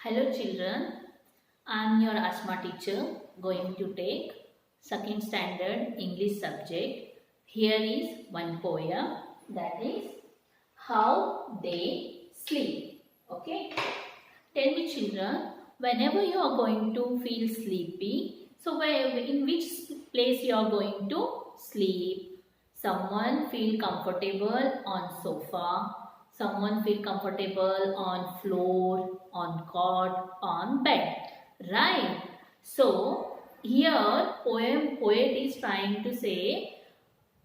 Hello children, I am your Asma teacher going to take second standard English subject. Here is one poem, that is How They Sleep. Okay, tell me children, whenever you are going to feel sleepy, so in which place you are going to sleep? Someone feel comfortable on sofa, someone feel comfortable on floor, on cot, on bed, right? So here poet is trying to say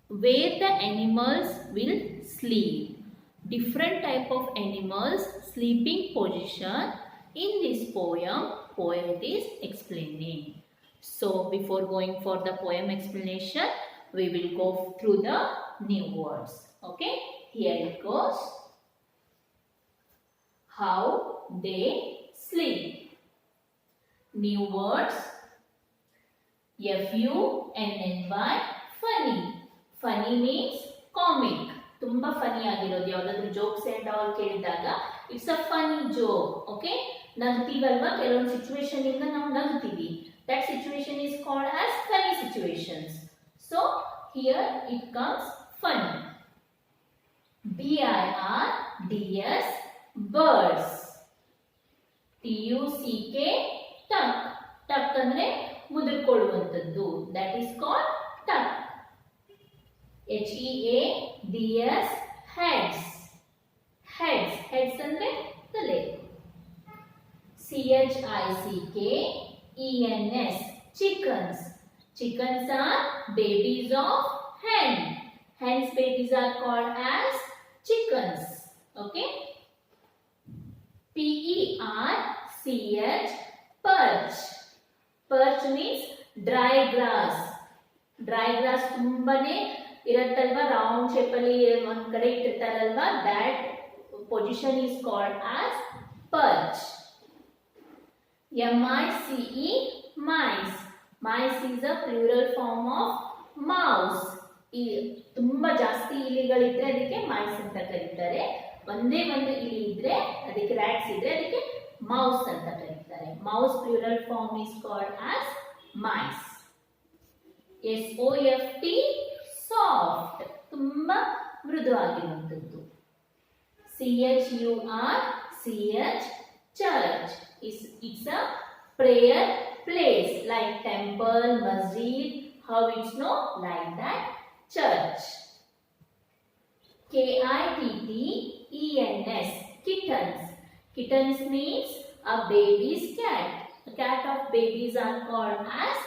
where the animals will sleep. Different type of animals sleeping position in this poet is explaining. So before going for the poem explanation, we will go through the new words. Okay, here it goes. How they sleep. New words. Funny. Funny. Funny means comic. ತುಂಬಾ funny ಆಗಿರೋದು ಯಾವ್ದಾದ್ರು jokes and all ಕೇಳಿದಾಗ it's a funny joke. Okay, ನಗ್ತೀವಲ್ವಾ, ಕೆಲವೊಂದು situation ಇಂದ ನಾವು ನಗ್ತೀವಿ. That situation is called as funny situations. So here it comes funny. BIRDS birds. TUCK tuck. Tuck ಅಂದ್ರೆ ಮುದುರ್ಕೊಳ್ಳುವಂತದ್ದು. That is called tuck. HEADS heads. Heads ಅಂದ್ರೆ ತಲೆ. CHICKENS chickens. Chickens are babies of hen. Hence babies are called as chickens. Okay. PERCH perch. Perch means dry grass. Dry grass ತುಂಬಾನೇ ಇರುತ್ತಲ್ವಾ, round shape ಅಲ್ಲಿ ಒಂದ್ ಕಡೆ ಇಟ್ಟಿರ್ತಾರಲ್ವಾ, that position is called as perch. MICE mice. Mice is a plural form of mouse. ತುಂಬಾ ಜಾಸ್ತಿ ಇಲಿಗಳಿದ್ರೆ ಅದಕ್ಕೆ mice ಅಂತ ಕರೀತಾರೆ. ಒಂದೇ ಒಂದು ಇಲಿ ಇದ್ರೆ ಅದಕ್ಕೆ, ರ್ಯಾಟ್ಸ್ ಇದ್ರೆ ಅದಕ್ಕೆ ಮೌಸ್ ಅಂತ ಕರೀತಾರೆ. Mouse plural form is called as mice. SOFT soft, ತುಂಬಾ ಮೃದುವಾಗಿರುವಂತದ್ದು. CHURCH church. It's a prayer place like temple, masjid. How it's known? Like that, church. KITTENS kittens. Kittens means a baby's cat. A cat of babies are called as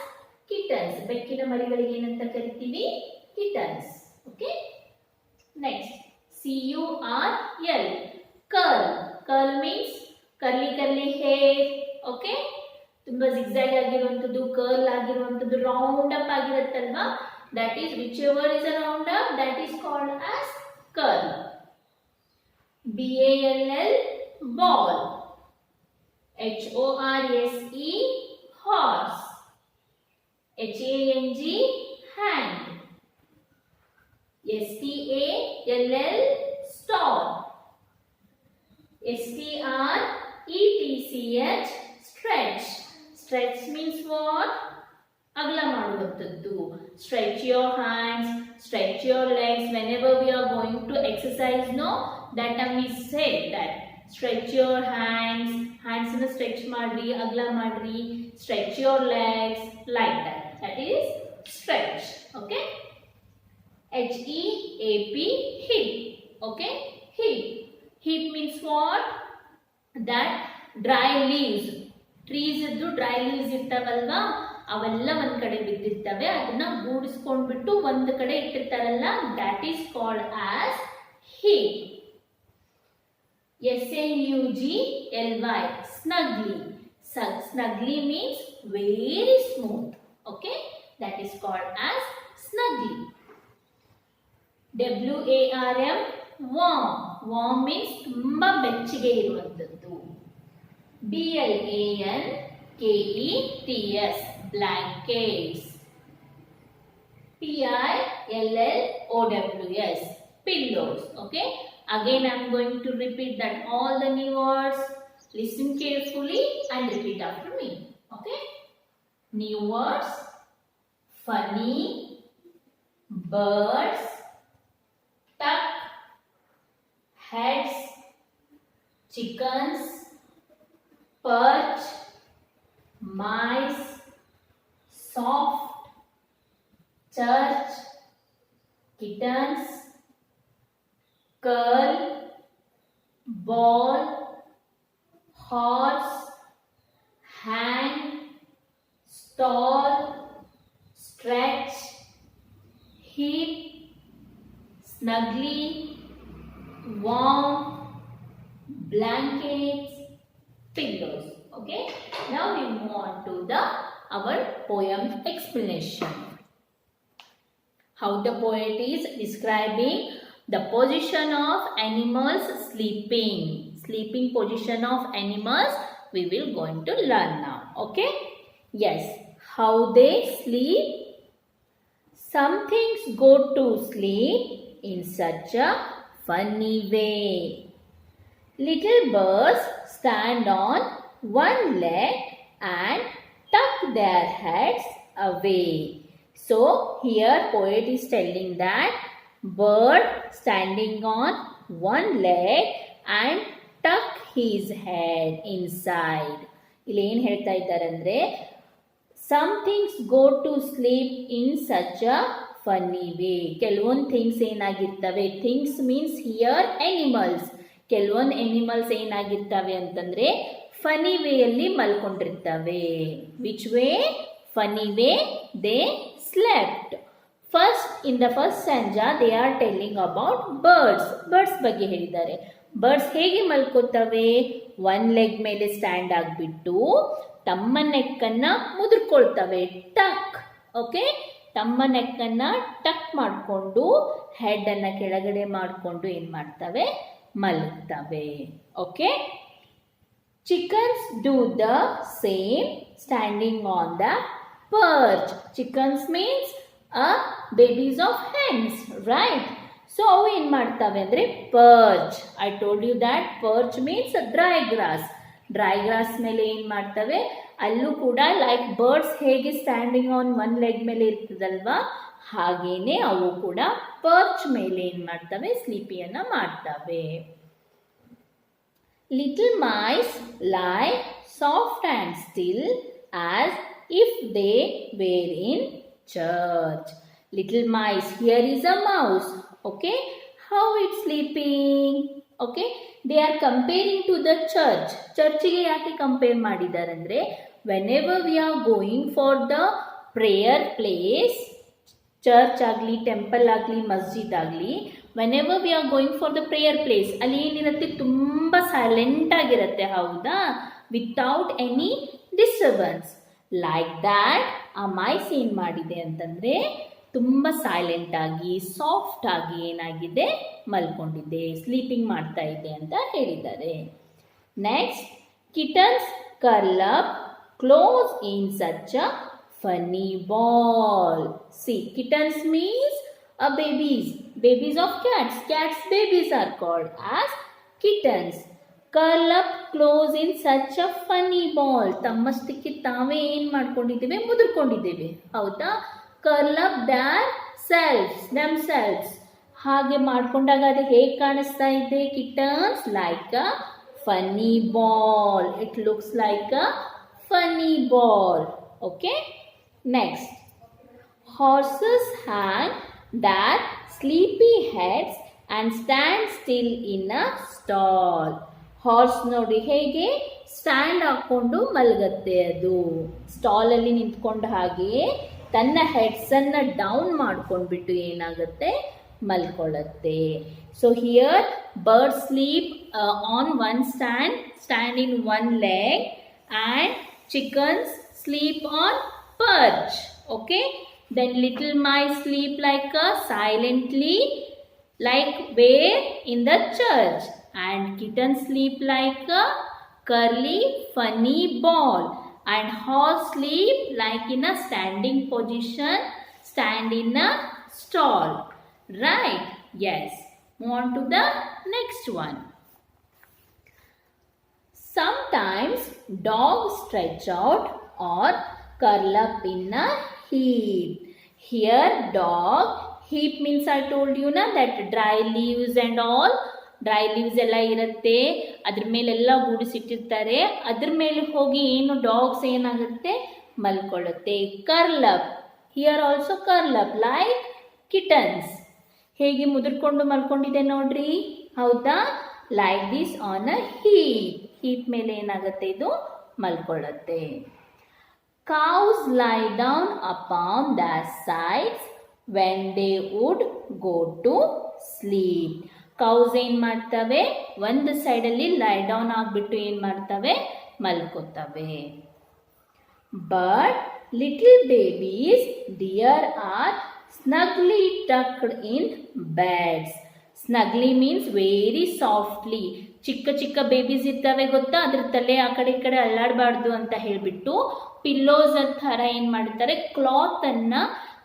kittens. ಬೆಕ್ಕಿನ ಮರಿಗಳಿಗೆ ಏನಂತ ಕರಿತೀವಿ? Kittens. Okay. Next, CURL curl. Curl means curly hair. Okay. ತುಂಬಾ zigzag ಆಗಿರುವಂತದ್ದು, curl ಆಗಿರುವಂತದ್ದು, round up ಆಗಿರುತ್ತಲ್ವಾ, that is whichever is a round up, that is called as curl. BALL ball. HORSE horse. HANG hand. STALL stall. STRETCH stretch. Stretch means what? ಅಗಲ ಮಾಡುವಂತದ್ದು. Stretch your hands, stretch your legs. Whenever we are going to exercise, no, that time we say that stretch your hands. Hands na stretch ಮಾಡ್ರಿ, ಅಗಲ ಮಾಡ್ರಿ. Stretch your legs like that. That is stretch. Okay. HEAP hip. Okay. Hip means what? That dry leaves. Trees ಇದ್ದು dry leaves ಇರ್ತಾವಲ್ವಾ, ಅವೆಲ್ಲ ಒಂದ್ ಕಡೆ ಬಿದ್ದಿರ್ತವೆ, ಅದನ್ನ ಗೂಡಿಸ್ಕೊಂಡ್ಬಿಟ್ಟು ಒಂದ್ ಕಡೆ ಇಟ್ಟಿರ್ತಾರಲ್ಲ, that is called as heap. SNUGLY snugly. Snugly means very smooth. Okay, that is called as snugly. WARM warm. Warm means ತುಂಬಾ ಬೆಚ್ಚಗೆ ಇರುವಂತದ್ದು. BLANKETS blankets. PILLOWS pillows. Okay, again I am going to repeat that all the new words. Listen carefully and repeat after me. Okay? New words. Funny. Birds. Tuck. Heads. Chickens. Perch. Mice. Soft. Church. Kittens. Curl. Ball. Horse. Hang. Stall. Stretch. Heap. Snuggly. Warm. Blankets. Pillows. Okay. Now we move on to our poem explanation. How the poet is describing the position of animals sleeping. Sleeping position of animals we will going to learn now. Okay. Yes. How they sleep. Some things go to sleep in such a funny way. Little birds stand on one leg and tuck their heads away. So here poet is telling that bird standing on one leg and tuck his head inside. ಇಲ್ಲಿ ಏನು ಹೇಳ್ತಾ ಇದ್ದಾರೆ ಅಂದರೆ some things go to sleep in such a funny way. ಕೆಲವೊಂದು things ಏನಾಗಿರ್ತವೆ, things means here animals. ಕೆಲವೊಂದು animals ಏನಾಗಿರ್ತವೆ ಅಂತಂದರೆ ಫನಿ ವೇಯಲ್ಲಿ ಮಲ್ಕೊಂಡಿರ್ತವೆ. Which way? Funny way they slept. First in the first stanza they are telling about birds. Birds ಬಗ್ಗೆ ಹೇಳಿದ್ದಾರೆ. Birds ಹೇಗೆ ಮಲ್ಕೋತವೆ? ಒನ್ ಲೆಗ್ ಮೇಲೆ ಸ್ಟ್ಯಾಂಡ್ ಆಗಿಬಿಟ್ಟು ತಮ್ಮ ನೆಕ್ಕನ್ನು ಮುದುರ್ಕೊಳ್ತವೆ. ಟಕ್. ಓಕೆ, ತಮ್ಮ ನೆಕ್ಕನ್ನು ಟಕ್ ಮಾಡಿಕೊಂಡು ಹೆಡನ್ನು ಕೆಳಗಡೆ ಮಾಡಿಕೊಂಡು ಏನು ಮಾಡ್ತವೆ? ಮಲಗ್ತವೆ. Okay. Chickens do the same standing on the perch. Chickens means babies of hens, right? So ಅವು ಏನು ಮಾಡ್ತವೆ ಅಂದರೆ perch. I told you that perch means dry grass. Dry grass ಮೇಲೆ ಏನು ಮಾಡ್ತವೆ? ಅಲ್ಲೂ ಕೂಡ ಲೈಕ್ ಬರ್ಡ್ಸ್ ಹೇಗೆ ಸ್ಟ್ಯಾಂಡಿಂಗ್ ಆನ್ ಒನ್ ಲೆಗ್ ಮೇಲೆ ಇರ್ತದಲ್ವಾ, ಹಾಗೇನೆ ಅವು ಕೂಡ ಪರ್ಚ್ ಮೇಲೆ ಏನು ಮಾಡ್ತವೆ? ಸ್ಲೀಪಿಯನ್ನು ಮಾಡ್ತವೆ. Little mice lie soft and still as if they were in church. Little mice, here is a mouse. Okay, how it's sleeping? Okay, they are comparing to the church. ಚರ್ಚಿಗೆ ಯಾಕೆ ಕಂಪೇರ್ ಮಾಡಿದ್ದಾರೆ ಅಂದರೆ whenever we are going for the prayer place, church ಆಗಲಿ, temple ಆಗಲಿ, ಮಸ್ಜಿದ್ ಆಗಲಿ, whenever we are going for the prayer place, ಅಲ್ಲಿ ಏನಿರುತ್ತೆ? ತುಂಬ silent ಆಗಿರುತ್ತೆ, ಹೌದಾ? Without any disturbance. Like that ಆ ಮೈಸ್ ಏನು ಮಾಡಿದೆ ಅಂತಂದರೆ ತುಂಬ ಸೈಲೆಂಟ್ ಆಗಿ ಸಾಫ್ಟ್ ಆಗಿ ಏನಾಗಿದೆ? ಮಲ್ಕೊಂಡಿದೆ, ಸ್ಲೀಪಿಂಗ್ ಮಾಡ್ತಾ ಇದೆ ಅಂತ ಹೇಳಿದ್ದಾರೆ. Next, kittens curl up close in such a funny ball. See, kittens means babies of cats. Cats babies are called as kittens. Curl up close in such a funny ball. ತಮ್ಮಷ್ಟಕ್ಕೆ ತಾವೇ ಏನು ಮಾಡ್ಕೊಂಡಿದ್ದೇವೆ? ಮುದುರ್ಕೊಂಡಿದ್ದೇವೆ, ಹೌದಾ? Curl up themselves. ಹಾಗೆ ಮಾಡ್ಕೊಂಡಾಗ ಅದು ಹೇಗೆ ಕಾಣಿಸ್ತಾ ಇದೆ? kittens like a funny ball. It looks like a funny ball. Okay. Next, horses hang their sleepy heads and stand still in a stall. Horse ನೋಡಿ ಹೇಗೆ ಸ್ಟ್ಯಾಂಡ್ ಹಾಕ್ಕೊಂಡು ಮಲಗುತ್ತೆ. ಅದು ಸ್ಟಾಲಲ್ಲಿ ನಿಂತ್ಕೊಂಡು ಹಾಗೆ ತನ್ನ ಹೆಡ್ಸನ್ನು ಡೌನ್ ಮಾಡ್ಕೊಂಡ್ಬಿಟ್ಟು ಏನಾಗುತ್ತೆ? ಮಲ್ಕೊಳ್ಳುತ್ತೆ. So here bird sleep on one stand in one leg, and chickens sleep on perch. Okay, then little mice sleep like a silently, like where? In the church. And kittens sleep like a curly funny ball. And horse sleep like in a standing position, stand in a stall. Right? Yes. Move on to the next one. Sometimes dog stretch out or curl up in a heap. Here dog, heap means I told you na that dry leaves and all, dry leaves ಎಲ್ಲ ಇರುತ್ತೆ, ಅದ್ರ ಮೇಲೆಲ್ಲ ಗೂಡಿಸಿಟ್ಟಿರ್ತಾರೆ, ಅದ್ರ ಮೇಲೆ ಹೋಗಿ ಏನು dogs ಏನಾಗುತ್ತೆ ಮಲ್ಕೊಳ್ಳುತ್ತೆ. Curl up, here also curl up like kittens. ಹೇಗೆ ಮುದುರ್ಕೊಂಡು ಮಲ್ಕೊಂಡಿದೆ ನೋಡ್ರಿ, ಹೌದಾ? Like this on a heap. Heap ಮೇಲೆ ಏನಾಗುತ್ತೆ ಇದು ಮಲ್ಕೊಳ್ಳುತ್ತೆ. Cows lie down upon their sides when they would go to sleep. ಕೌಸ್ ಏನು ಮಾಡ್ತವೆ, ಒಂದು ಸೈಡಲ್ಲಿ ಲೈ ಡೌನ್ ಆಗಿಬಿಟ್ಟು ಏನು ಮಾಡ್ತವೆ, ಮಲ್ಕೋತವೆ. But little babies dear are snugly tucked in beds. Snugly means very softly. ಚಿಕ್ಕ ಚಿಕ್ಕ ಬೇಬೀಸ್ ಇರ್ತವೆ ಗೊತ್ತಾ, ಅದ್ರ ತಲೆ ಆ ಕಡೆ ಈ ಕಡೆ ಅಲ್ಲಾಡಬಾರ್ದು ಅಂತ ಹೇಳಿಬಿಟ್ಟು ಪಿಲ್ಲೋಸ್ ಥರ ಏನು ಮಾಡ್ತಾರೆ, ಕ್ಲಾತನ್ನು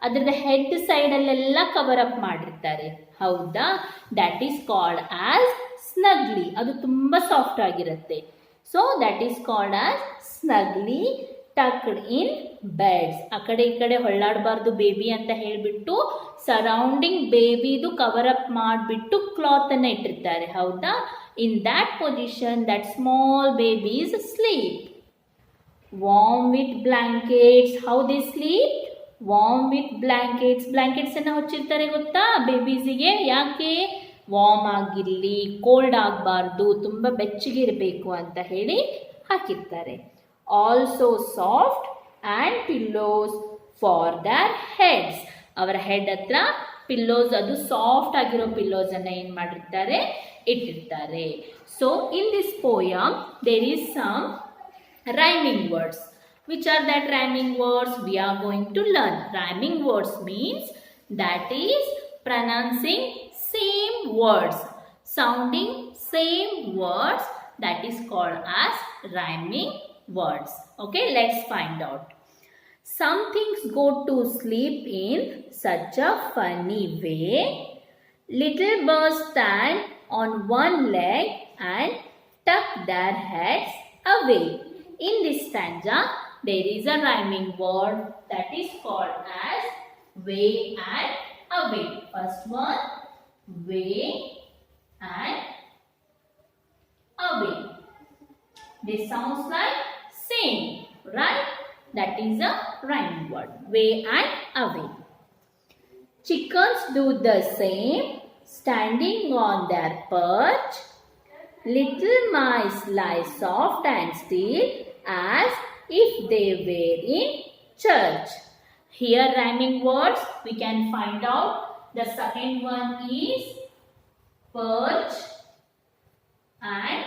ಅದ್ರದ್ದು ಹೆಡ್ ಸೈಡಲ್ಲೆಲ್ಲ ಕವರ್ ಅಪ್ ಮಾಡಿರ್ತಾರೆ, ಹೌದಾ? That is called as snugly. ಅದು ತುಂಬ ಸಾಫ್ಟ್ ಆಗಿರುತ್ತೆ. So that is called as snugly tucked in beds. ಆ ಕಡೆ ಈ ಕಡೆ ಹೊಳ್ಳಾಡಬಾರ್ದು ಬೇಬಿ ಅಂತ ಹೇಳಿಬಿಟ್ಟು ಸರೌಂಡಿಂಗ್ ಬೇಬಿದು ಕವರ್ ಅಪ್ ಮಾಡಿಬಿಟ್ಟು ಕ್ಲಾತನ್ನು ಇಟ್ಟಿರ್ತಾರೆ, ಹೌದಾ? In that position that small babies sleep. Warm with blankets. How they sleep? Warm with blankets. ಬ್ಲ್ಯಾಂಕೆಟ್ಸನ್ನು ಹೊಚ್ಚಿರ್ತಾರೆ ಗೊತ್ತಾ ಬೇಬೀಸಿಗೆ. ಯಾಕೆ? ವಾರ್ಮ್ ಆಗಿರಲಿ, ಕೋಲ್ಡ್ ಆಗಬಾರ್ದು, ತುಂಬ ಬೆಚ್ಚಗಿರಬೇಕು ಅಂತ ಹೇಳಿ ಹಾಕಿರ್ತಾರೆ. Also soft and pillows for their heads. ಅವರ ಹೆಡ್ ಹತ್ರ ಪಿಲ್ಲೋಸ್, ಅದು ಸಾಫ್ಟ್ ಆಗಿರೋ ಪಿಲ್ಲೋಸನ್ನು ಏನು ಮಾಡಿರ್ತಾರೆ, ಇಟ್ಟಿರ್ತಾರೆ. So in this poem there is some rhyming words. Which are that rhyming words? We are going to learn. Rhyming words means that is pronouncing same words, sounding same words, that is called as rhyming words. Okay, let's find out. Some things go to sleep in such a funny way. Little birds stand on one leg and tuck their heads away. In this stanza, there is a rhyming word that is called as way and away. First one, way and away. This sounds like same, right? That is a rhyming word, way and away. Chickens do the same, standing on their perch. Little mice lie soft and still, as if they were in church. Here rhyming words we can find out. The second one is perch and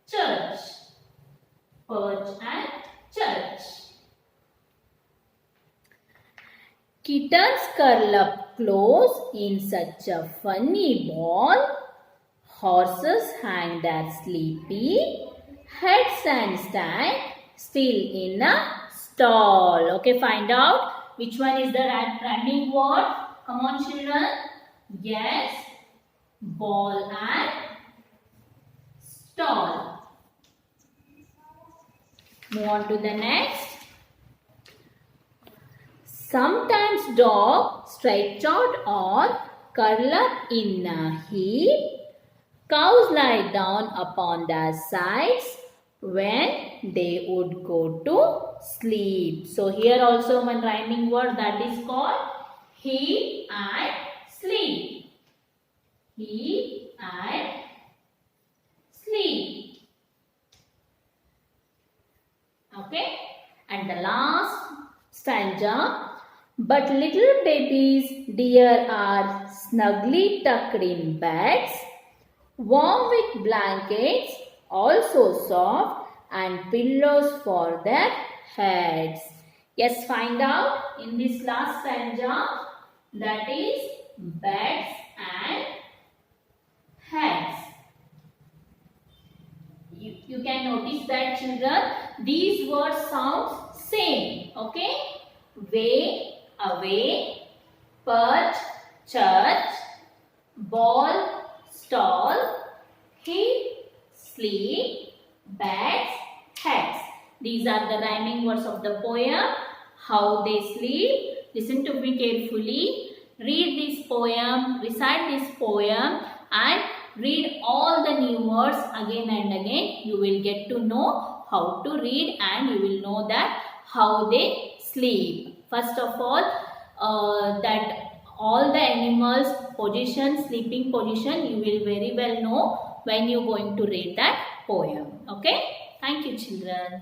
church. Perch and church. Kittens curl up close in such a funny ball. Horses hang their sleepy heads and stand still in a stall. Okay, find out which one is the rhyming word. Come on children. Yes, ball and stall. Move on to the next. Sometimes dogs stretch out or curl up in a heap. Cows lie down upon their sides when they would go to sleep. So here also one rhyming word that is called heap and sleep. Heap and sleep. Okay, and the last stanza. But little babies dear are snugly tucked in beds, warm with blankets, also soft, and pillows for their heads. Yes, find out in this last stanza, that is beds and heads. You can notice that children, these words sound same. Okay, way, away, perch, church, ball, stall, heap, sleep, beds, heads. These are the rhyming words of the poem. How they sleep. Listen to me carefully. Read this poem, recite this poem, and read all the new words again and again. You will get to know how to read, and you will know that how they sleep. First of all, that all the animals position, sleeping position, you will very well know when you are going to read that poem. Okay. Thank you, children.